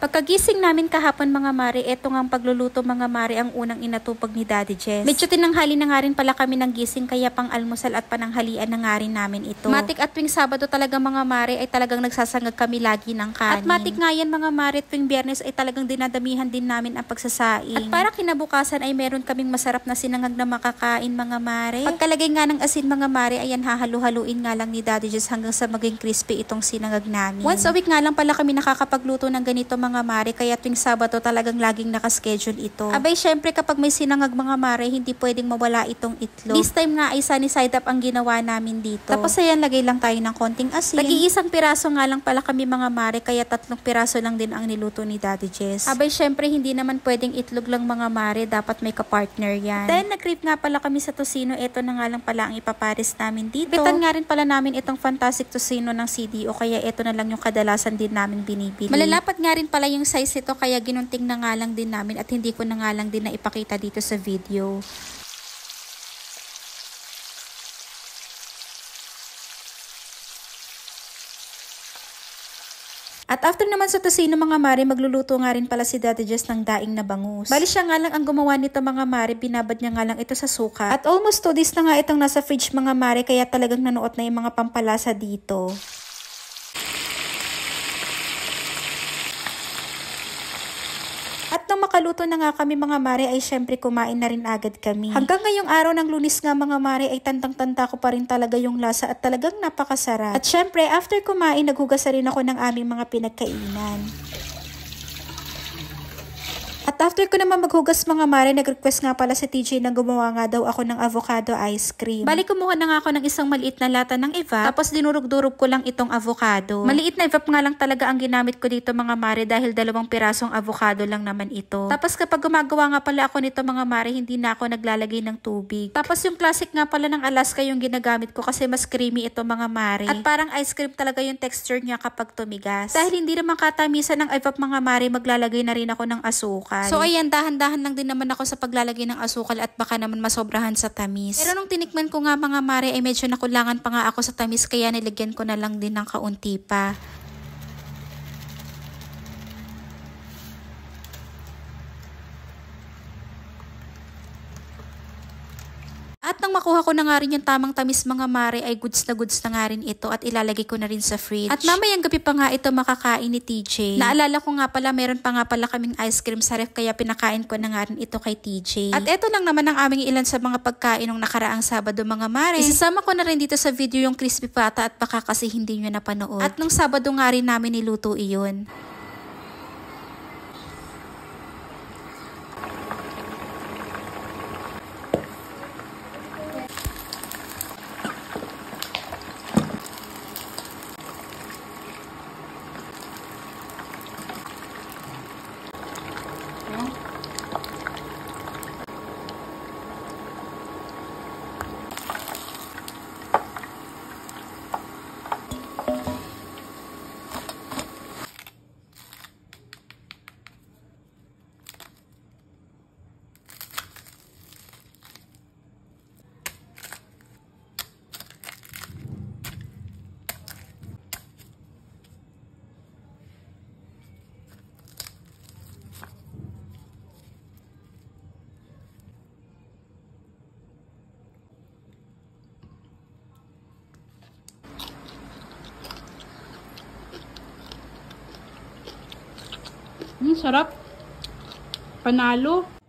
Pagkagising namin kahapon mga mare, eto nga ang pagluluto mga mare ang unang inatupag ni Daddy Jess. Medyo tinanghali na nga rin pala kami ng gising kaya pang almusal at pananghalian na nga rin namin ito. Matik at tuwing Sabado talaga mga mare ay talagang nagsasangag kami lagi ng kanin. At matik nga yan mga mare, tuwing Biyernes ay talagang dinadamihan din namin ang pagsasaing. At para kinabukasan ay meron kaming masarap na sinangag na makakain mga mare. Pagkalagay nga ng asin mga mare, ayan hahalu-haluin nga lang ni Daddy Jess hanggang sa maging crispy itong sinangag namin. Once a week nga lang pala kami nakakapagluto ng ganito mga mare, kaya tuwing Sabado talagang laging nakaschedule ito. Abay syempre kapag may sinangag mga mare, hindi pwedeng mawala itong itlog. This time nga ay sunny side up ang ginawa namin dito. Tapos ayan, lagay lang tayo ng konting asin. Nag-iisang piraso nga lang pala kami mga mare, kaya 3 piraso lang din ang niluto ni Daddy Jess. Abay syempre hindi naman pwedeng itlog lang mga mare, dapat may kapartner yan. Then nag-crave nga pala kami sa tocino, ito na nga lang pala ang ipapares namin dito. Bitan nga rin pala namin itong fantastic tocino ng CDO, kaya ito na lang yung kadalasan din namin binibili. Malalapat nga rin pala yung size ito, kaya ginunting na nga lang din namin at hindi ko na nga lang din na ipakita dito sa video. At after naman sa tocino mga mare, magluluto nga rin pala si Daddy Jess ng daing na bangus. Bali siya nga lang ang gumawa nito mga mare, binabad niya nga lang ito sa suka. At almost 2 days na nga itong nasa fridge mga mare, kaya talagang nanuot na yung mga pampalasa dito. At nung makaluto na nga kami mga mare ay syempre kumain na rin agad kami. Hanggang ngayong araw ng Lunes nga mga mare ay tandang-tanda ko pa rin talaga yung lasa at talagang napakasarap. At syempre after kumain naghugas na rin ako ng aming mga pinagkainan. At after ko naman maghugas mga mare, nag-request nga pala si TJ na gumawa nga daw ako ng avocado ice cream. Bali kumuha na nga ako ng isang maliit na lata ng evap, tapos dinurog-durog ko lang itong avocado. Maliit na evap nga lang talaga ang ginamit ko dito mga mare dahil 2 pirasong avocado lang naman ito. Tapos kapag gumagawa nga pala ako nito mga mare, hindi na ako naglalagay ng tubig. Tapos yung classic nga pala ng Alaska yung ginagamit ko kasi mas creamy ito mga mare. At parang ice cream talaga yung texture niya kapag tumigas. Dahil hindi naman katamisan ng evap mga mare, maglalagay na rin ako ng asukal. So ayan, dahan-dahan lang din naman ako sa paglalagay ng asukal at baka naman masobrahan sa tamis. Pero nung tinikman ko nga mga mare ay medyo nakulangan pa nga ako sa tamis, kaya nilagyan ko na lang din ng kaunti pa. At nang makuha ko na nga rin yung tamang tamis mga mare ay goods na nga rin ito at ilalagay ko na rin sa fridge. At mamayang gabi pa nga ito makakain ni TJ. Naalala ko nga pala meron pa nga pala kaming ice cream sa ref, kaya pinakain ko na nga rin ito kay TJ. At eto lang naman ang aming ilan sa mga pagkain ng nakaraang Sabado mga mare. Isasama ko na rin dito sa video yung crispy pata at baka kasi hindi nyo napanood. At nung Sabado nga rin namin niluto iyon. Sarap. Panalo.